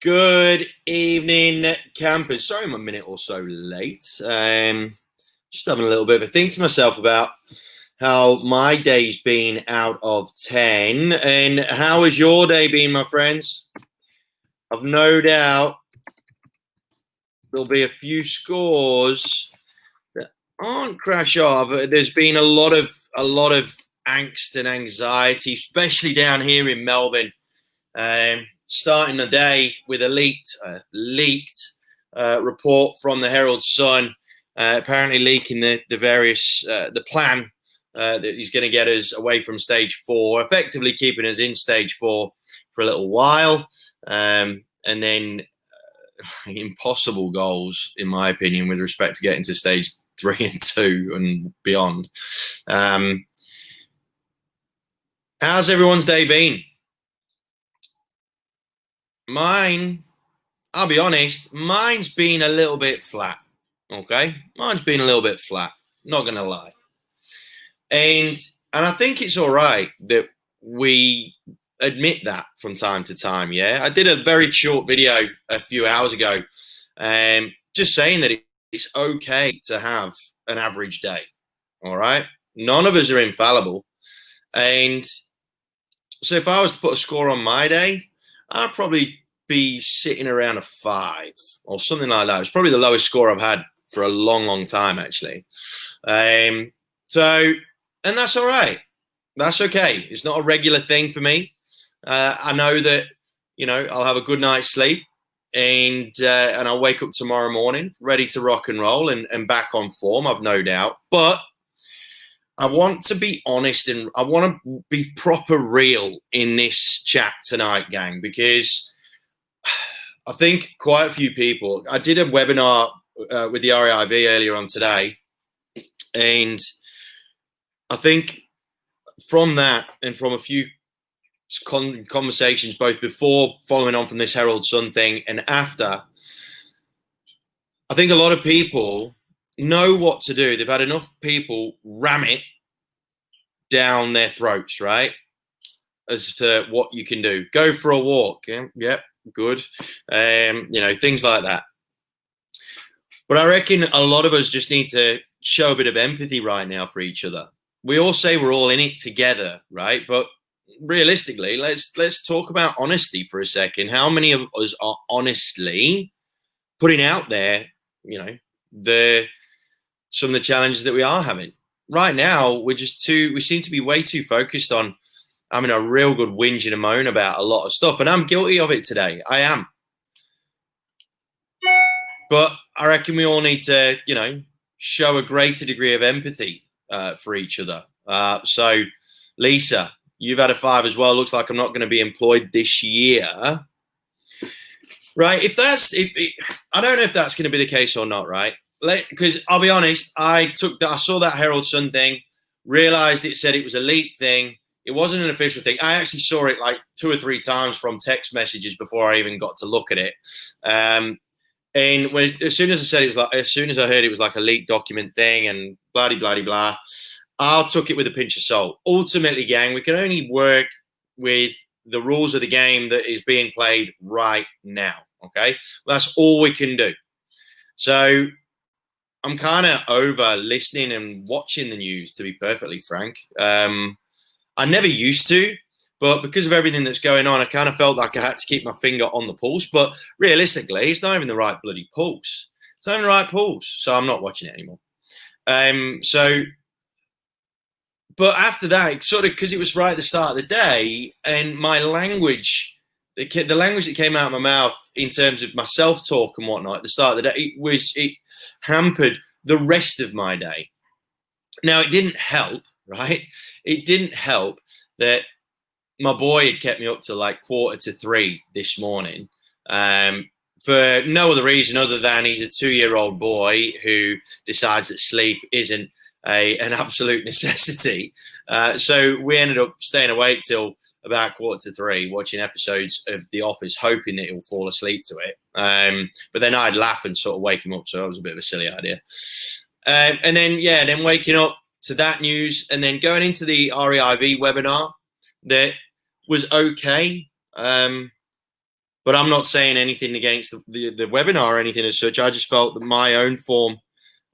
Good evening, campers. Sorry, I'm a minute or so late. Just having a little bit of a think to myself about how my day's been out of 10. And how has your day been, my friends? I've no doubt there'll be a few scores that aren't crash off. There's been a lot of angst and anxiety, especially down here in Melbourne. Starting the day with a leaked report from the Herald Sun, apparently leaking the various the plan that he's going to get us away from stage 4, effectively keeping us in stage 4 for a little while, and then impossible goals, in my opinion, with respect to getting to stage 3 and 2 and beyond. How's everyone's day been? Mine, I'll be honest, mine's been a little bit flat. Okay, mine's been a little bit flat. Not gonna lie, and I think it's all right that we admit that from time to time. Yeah, I did a very short video a few hours ago, just saying that it's okay to have an average day. All right, none of us are infallible, and so if I was to put a score on my day, I'd probably be sitting around a 5 or something like that. It's probably the lowest score I've had for a long time, actually. And that's all right. That's okay. It's not a regular thing for me. I know that, I'll have a good night's sleep and I'll wake up tomorrow morning ready to rock and roll and back on form, I've no doubt. But I want to be honest and I want to be proper real in this chat tonight, gang, because I think quite a few people, I did a webinar with the REIV earlier on today, and I think from that and from a few conversations, both before, following on from this Herald Sun thing and after, I think a lot of people know what to do. They've had enough people ram it down their throats, right? As to what you can do. Go for a walk. Yep, good. Things like that. But I reckon a lot of us just need to show a bit of empathy right now for each other. We all say we're all in it together, right? But realistically, let's talk about honesty for a second. How many of us are honestly putting out there, some of the challenges that we are having? Right now, we seem to be way too focused on having a real good whinge and a moan about a lot of stuff. And I'm guilty of it today. I am. But I reckon we all need to, show a greater degree of empathy for each other. So, Lisa, you've had a 5 as well. Looks like I'm not going to be employed this year. Right? I don't know if that's going to be the case or not, right? Because I'll be honest, I saw that Herald Sun thing, realized it said it was a leak thing. It wasn't an official thing. I actually saw it like 2 or 3 times from text messages before I even got to look at it. And as soon as I heard it was like a leaked document thing and blah blah blah, I took it with a pinch of salt. Ultimately, gang, we can only work with the rules of the game that is being played right now. Okay, that's all we can do. So I'm kind of over listening and watching the news, to be perfectly frank. I never used to, but because of everything that's going on, I kind of felt like I had to keep my finger on the pulse. But realistically, it's not even the right bloody pulse. It's not even the right pulse. So I'm not watching it anymore. But after that, sort of because it was right at the start of the day, and my language, the language that came out of my mouth in terms of my self-talk and whatnot at the start of the day, it hampered the rest of my day. Now, it didn't help, right? It didn't help that my boy had kept me up to like 2:45 this morning for no other reason other than he's a 2-year-old boy who decides that sleep isn't an absolute necessity. So we ended up staying awake till about 2:45 watching episodes of The Office, hoping that he'll fall asleep to it. But then I'd laugh and sort of wake him up, so that was a bit of a silly idea. And then waking up to that news and then going into the REIV webinar that was okay. But I'm not saying anything against the webinar or anything as such. I just felt that my own form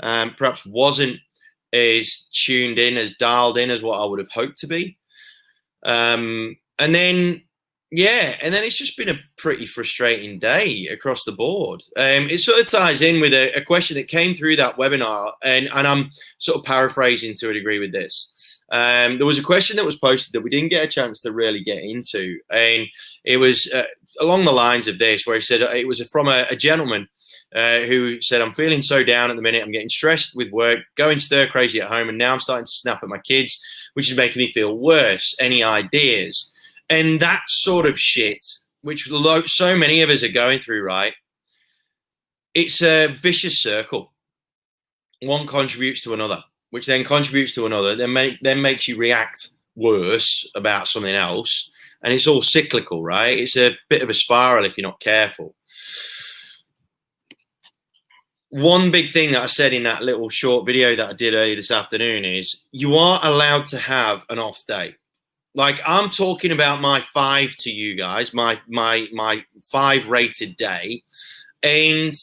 perhaps wasn't as tuned in, as dialed in as what I would have hoped to be. And then it's just been a pretty frustrating day across the board. It sort of ties in with a question that came through that webinar, and I'm sort of paraphrasing to a degree with this. There was a question that was posted that we didn't get a chance to really get into, and it was along the lines of this, where he said it was from a gentleman who said, "I'm feeling so down at the minute. I'm getting stressed with work, going stir crazy at home, and now I'm starting to snap at my kids, which is making me feel worse. Any ideas?" And that sort of shit, which so many of us are going through, right? It's a vicious circle. One contributes to another, which then contributes to another, then makes you react worse about something else. And it's all cyclical, right? It's a bit of a spiral if you're not careful. One big thing that I said in that little short video that I did earlier this afternoon is you are allowed to have an off day. Like, I'm talking about my 5 to you guys, my 5 rated day, and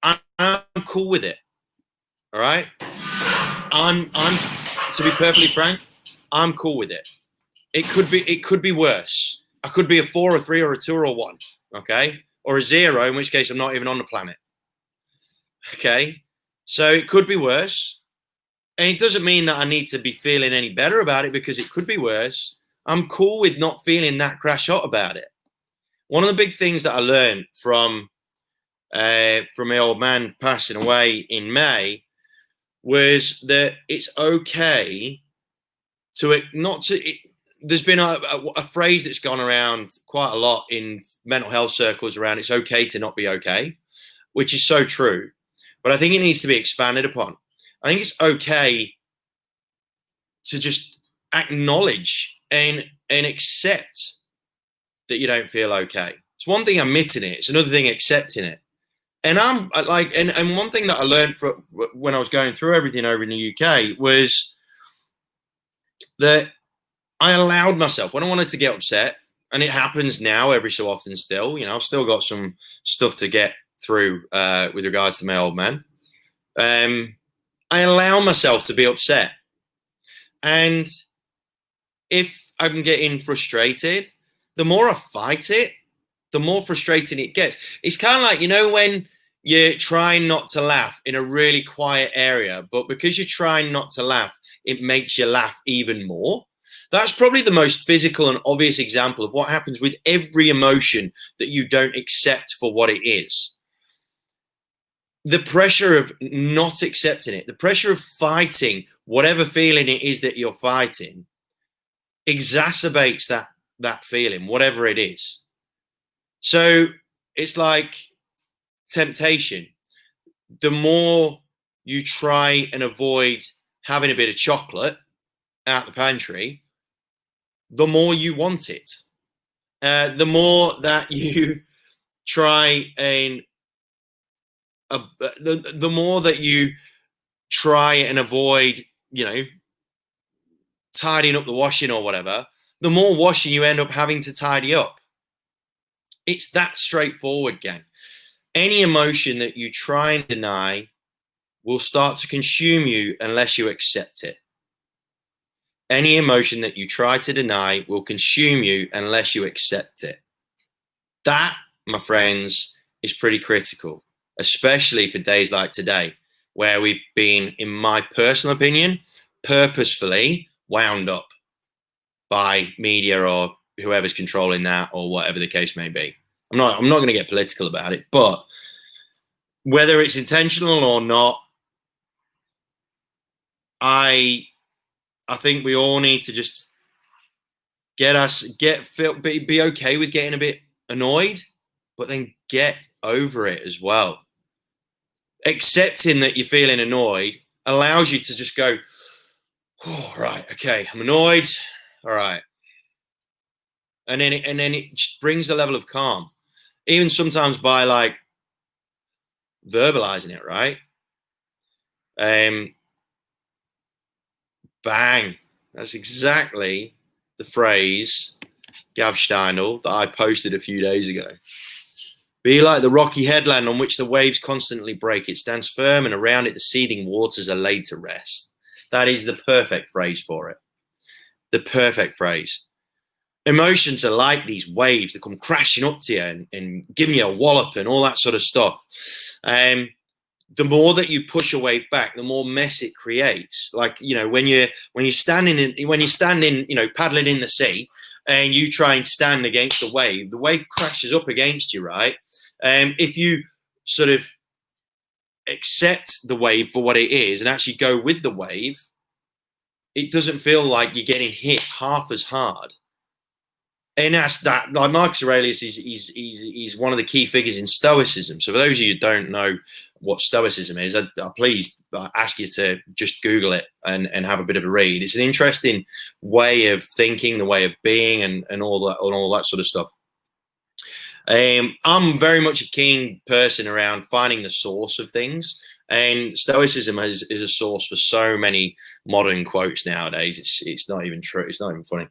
I'm cool with it. All right, I'm to be perfectly frank, I'm cool with it. It could be worse. I could be a 4, a 3, or a 2, or a 1. Okay, or a 0, in which case I'm not even on the planet. Okay, so it could be worse. And it doesn't mean that I need to be feeling any better about it, because it could be worse. I'm cool with not feeling that crash hot about it. One of the big things that I learned from my old man passing away in May was that it's okay to not to. There's been a phrase that's gone around quite a lot in mental health circles around it's okay to not be okay, which is so true. But I think it needs to be expanded upon. I think it's okay to just acknowledge and accept that you don't feel okay. It's one thing admitting it. It's another thing accepting it. And I'm like, and one thing that I learned from when I was going through everything over in the UK was that I allowed myself, when I wanted to get upset, and it happens now every so often still, you know, I've still got some stuff to get through with regards to my old man. I allow myself to be upset. And if I'm getting frustrated, the more I fight it, the more frustrating it gets. It's kind of like, you know, when you're trying not to laugh in a really quiet area, but because you're trying not to laugh, it makes you laugh even more. That's probably the most physical and obvious example of what happens with every emotion that you don't accept for what it is. The pressure of not accepting it, the pressure of fighting whatever feeling it is that you're fighting, exacerbates that feeling, whatever it is. So it's like temptation. The more you try and avoid having a bit of chocolate out the pantry, the more you want it. The more that you try and the more that you try and avoid, you know, tidying up the washing or whatever, the more washing you end up having to tidy up. It's that straightforward, gang. Any emotion that you try and deny will start to consume you unless you accept it. Any emotion that you try to deny will consume you unless you accept it. That, my friends, is pretty critical, especially for days like today, where we've been, in my personal opinion, purposefully wound up by media or whoever's controlling that, or whatever the case may be. I'm not going to get political about it, but whether it's intentional or not, I think we all need to just be okay with getting a bit annoyed, but then get over it as well. Accepting that you're feeling annoyed allows you to just go, oh, right, okay, I'm annoyed, all right, and then it just brings a level of calm, even sometimes by like verbalizing it, right? Bang, that's exactly the phrase Gav Steindl, that I posted a few days ago. Be like the rocky headland on which the waves constantly break. It stands firm, and around it the seething waters are laid to rest. That is the perfect phrase for it. The perfect phrase. Emotions are like these waves that come crashing up to you and giving you a wallop and all that sort of stuff. The more that you push a wave back, the more mess it creates. Like, you know, when you're standing, you know, paddling in the sea, and you try and stand against the wave crashes up against you, right? If you sort of accept the wave for what it is and actually go with the wave, it doesn't feel like you're getting hit half as hard. And that's that. Like Marcus Aurelius he's one of the key figures in Stoicism. So for those of you who don't know what Stoicism is, I please ask you to just Google it and have a bit of a read. It's an interesting way of thinking, the way of being, and all that sort of stuff. I'm very much a keen person around finding the source of things, and Stoicism is a source for so many modern quotes nowadays. It's not even true. It's not even funny.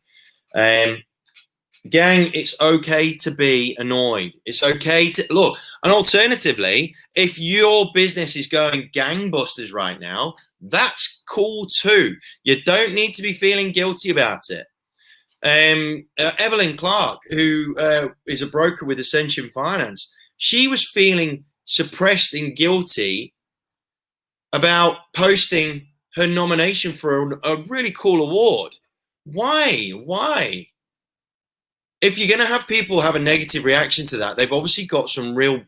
Gang, it's okay to be annoyed. It's okay to look. And alternatively, if your business is going gangbusters right now, that's cool too. You don't need to be feeling guilty about it. Evelyn Clark, who is a broker with Ascension Finance, she was feeling suppressed and guilty about posting her nomination for a really cool award. Why? If you're going to have people have a negative reaction to that, they've obviously got some real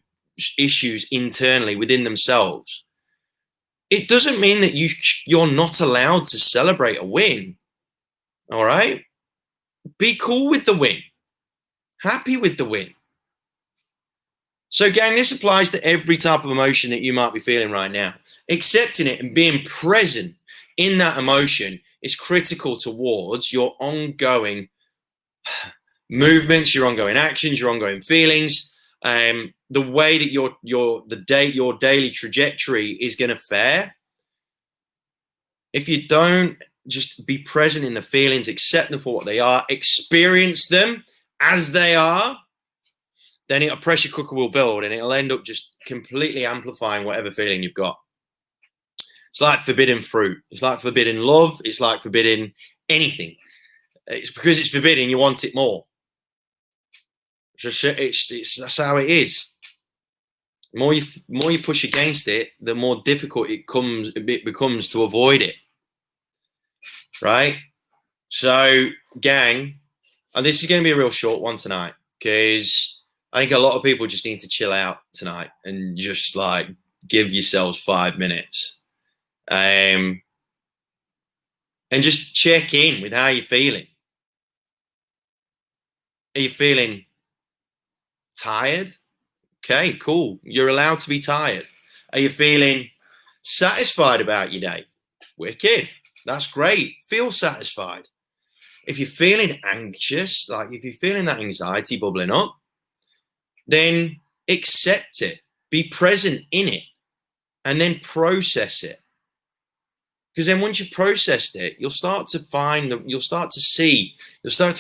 issues internally within themselves. It doesn't mean that you're not allowed to celebrate a win. All right? Be cool with the win. Happy with the win. So, gang, this applies to every type of emotion that you might be feeling right now. Accepting it and being present in that emotion is critical towards your ongoing movements, your ongoing actions, your ongoing feelings, the way that your daily trajectory is going to fare. If you don't just be present in the feelings, accept them for what they are, experience them as they are, then a pressure cooker will build, and it'll end up just completely amplifying whatever feeling you've got. It's like forbidden fruit. It's like forbidden love. It's like forbidden anything. It's because it's forbidden, you want it more. That's how it is. The more you push against it, the more difficult it becomes to avoid it. Right? So, gang, and this is going to be a real short one tonight, because I think a lot of people just need to chill out tonight and just like give yourselves 5 minutes, and just check in with how you're feeling. Are you feeling tired? Okay, cool. You're allowed to be tired. Are you feeling satisfied about your day? Wicked. That's great. Feel satisfied. If you're feeling anxious, like if you're feeling that anxiety bubbling up, then accept it. Be present in it, and then process it. Because then once you've processed it, you'll start to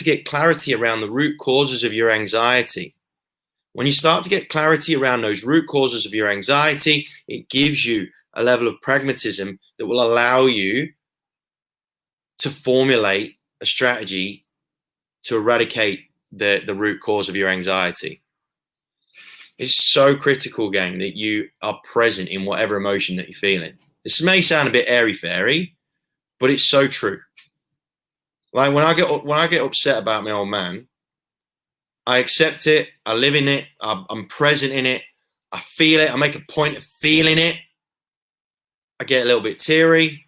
get clarity around the root causes of your anxiety. When you start to get clarity around those root causes of your anxiety, it gives you a level of pragmatism that will allow you to formulate a strategy to eradicate the root cause of your anxiety. It's so critical, gang, that you are present in whatever emotion that you're feeling. This may sound a bit airy-fairy, but it's so true. Like when I get upset about my old man, I accept it, I live in it, I'm present in it, I feel it, I make a point of feeling it. I get a little bit teary.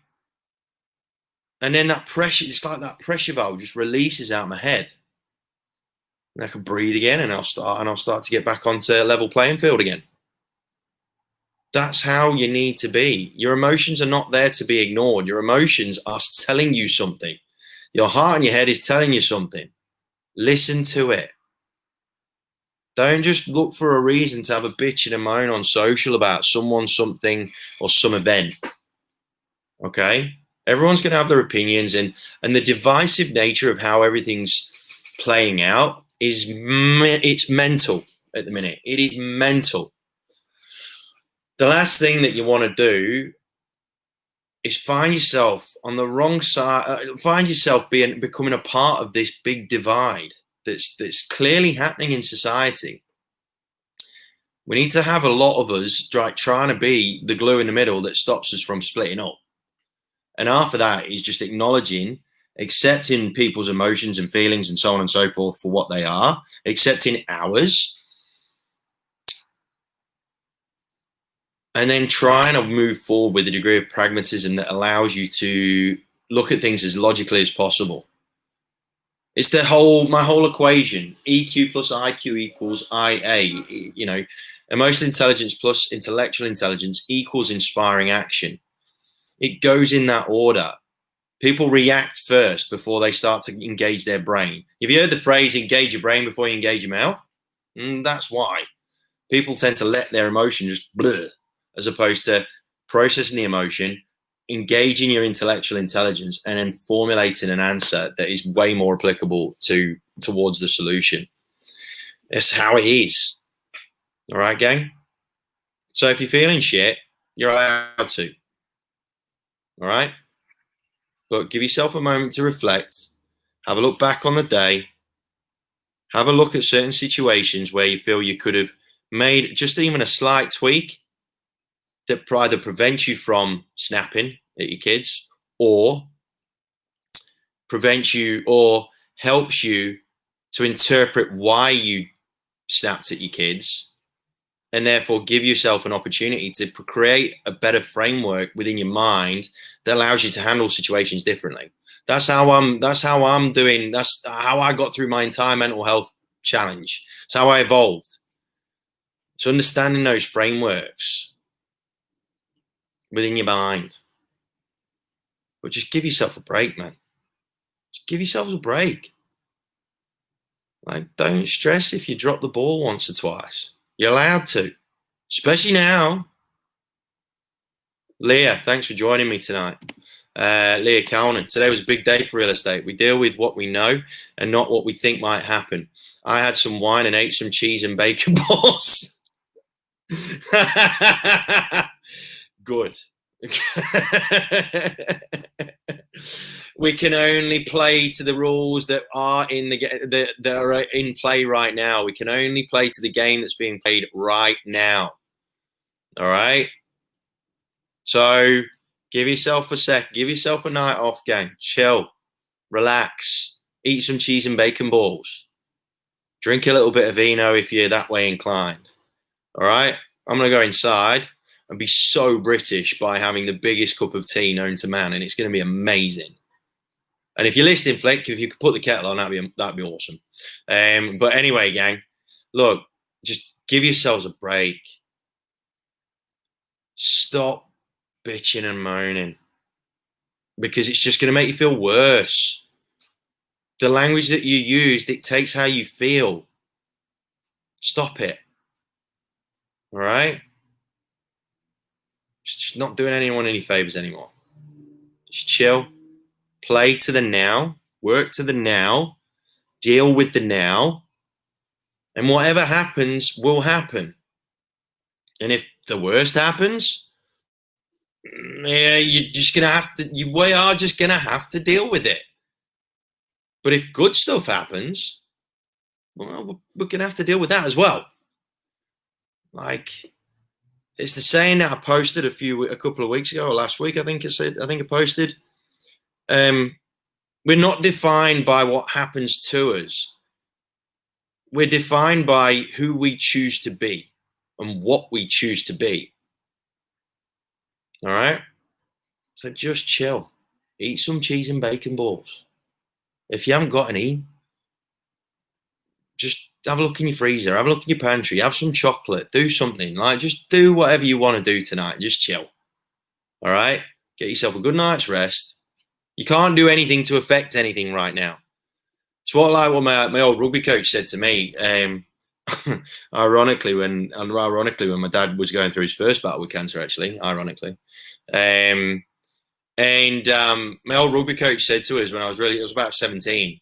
And then that pressure, it's like that pressure valve just releases out my head. And I can breathe again, and I'll start to get back onto a level playing field again. That's how you need to be. Your emotions are not there to be ignored. Your emotions are telling you something. Your heart and your head is telling you something. Listen to it. Don't just look for a reason to have a bitch and a moan on social about someone, something, or some event. Okay? Everyone's going to have their opinions, and the divisive nature of how everything's playing out is it's mental at the minute. It is mental. The last thing that you want to do is find yourself on the wrong side, find yourself becoming a part of this big divide that's clearly happening in society. We need to have a lot of us trying to be the glue in the middle that stops us from splitting up. And after that is just acknowledging, accepting people's emotions and feelings and so on and so forth for what they are, accepting ours, and then trying to move forward with a degree of pragmatism that allows you to look at things as logically as possible. It's my whole equation. EQ plus IQ equals IA. You know, emotional intelligence plus intellectual intelligence equals inspiring action. It goes in that order. People react first before they start to engage their brain. Have you heard the phrase, engage your brain before you engage your mouth? That's why. People tend to let their emotion just blur, as opposed to processing the emotion, engaging your intellectual intelligence, and then formulating an answer that is way more applicable towards the solution. It's how it is. All right, gang? So if you're feeling shit, you're allowed to. All right? But give yourself a moment to reflect, have a look back on the day, have a look at certain situations where you feel you could have made just even a slight tweak that either prevents you from snapping at your kids or prevents you or helps you to interpret why you snapped at your kids, and therefore give yourself an opportunity to create a better framework within your mind that allows you to handle situations differently. That's how I'm doing. That's how I got through my entire mental health challenge. It's how I evolved. So understanding those frameworks within your mind. But just give yourself a break, man. Just give yourselves a break. Like, don't stress if you drop the ball once or twice. You're allowed to, especially now. Leah, thanks for joining me tonight. Leah Cowan, today was a big day for real estate. We deal with what we know and not what we think might happen. I had some wine and ate some cheese and bacon balls. Good. We can only play to the rules that are that are in play right now. We can only play to the game that's being played right now. All right. So give yourself a sec. Give yourself a night off, gang. Chill, relax, eat some cheese and bacon balls. Drink a little bit of vino if you're that way inclined. All right. I'm gonna go inside and be so British by having the biggest cup of tea known to man, and it's going to be amazing. And if you're listening, Flick, if you could put the kettle on, that'd be awesome. But anyway, gang, look, just give yourselves a break. Stop bitching and moaning, because it's just going to make you feel worse. The language that you use dictates how you feel. Stop it. All right? It's just not doing anyone any favors anymore. Just chill. Play to the now, work to the now, deal with the now, and whatever happens will happen. And if the worst happens, yeah, you're just gonna have to. We are just gonna have to deal with it. But if good stuff happens, well, we're gonna have to deal with that as well. Like, it's the saying that I posted a couple of weeks ago or last week. I think I posted. We're not defined by what happens to us. We're defined by who we choose to be and what we choose to be. All right? So just chill. Eat some cheese and bacon balls. If you haven't got any, just have a look in your freezer. Have a look in your pantry. Have some chocolate. Do something. Like, just do whatever you want to do tonight. Just chill. All right? Get yourself a good night's rest. You can't do anything to affect anything right now. It's what my old rugby coach said to me. Ironically, when my dad was going through his first battle with cancer, actually, ironically, my old rugby coach said to us when it was about 17,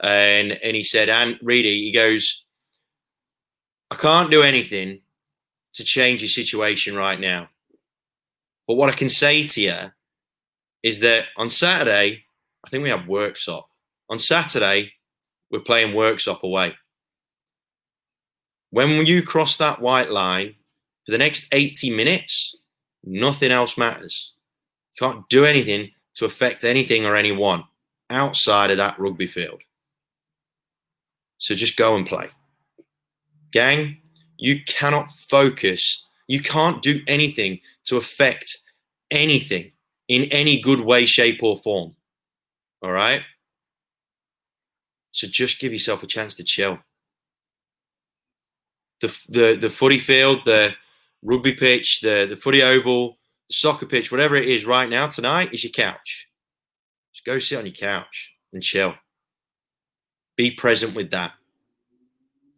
And he said, and Reedy, he goes, I can't do anything to change your situation right now. But what I can say to you is that on Saturday, I think we have Worksop. On Saturday, we're playing Worksop away. When you cross that white line, for the next 80 minutes, nothing else matters. You can't do anything to affect anything or anyone outside of that rugby field. So just go and play. Gang, you cannot focus. You can't do anything to affect anything in any good way, shape, or form. All right? So just give yourself a chance to chill. The footy field, the rugby pitch, the footy oval, the soccer pitch, whatever it is right now tonight is your couch. Just go sit on your couch and chill. Be present with that.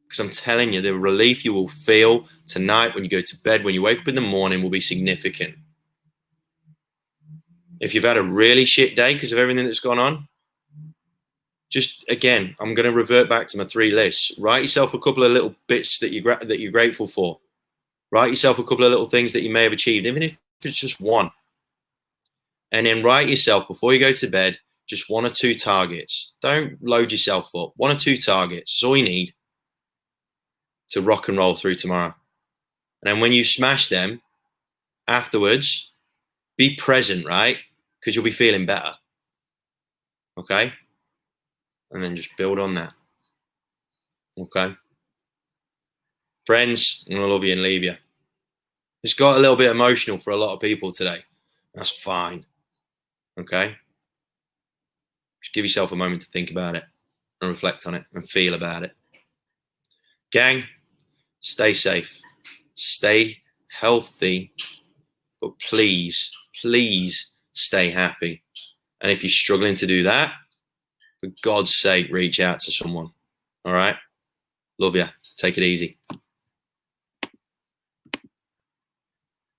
Because I'm telling you, the relief you will feel tonight when you go to bed, when you wake up in the morning, will be significant. If you've had a really shit day because of everything that's gone on, just, again, I'm going to revert back to my 3 lists. Write yourself a couple of little bits that you're grateful for. Write yourself a couple of little things that you may have achieved, even if it's just one. And then write yourself, before you go to bed, just 1 or 2 targets. Don't load yourself up. 1 or 2 targets. That's all you need to rock and roll through tomorrow. And then when you smash them, afterwards, be present, right? Because you'll be feeling better. Okay? And then just build on that. Okay? Friends, I'm going to love you and leave you. It's got a little bit emotional for a lot of people today. That's fine. Okay? Just give yourself a moment to think about it and reflect on it and feel about it. Gang, stay safe. Stay healthy. But please, please stay happy. And if you're struggling to do that, for God's sake, reach out to someone. All right? Love ya. Take it easy.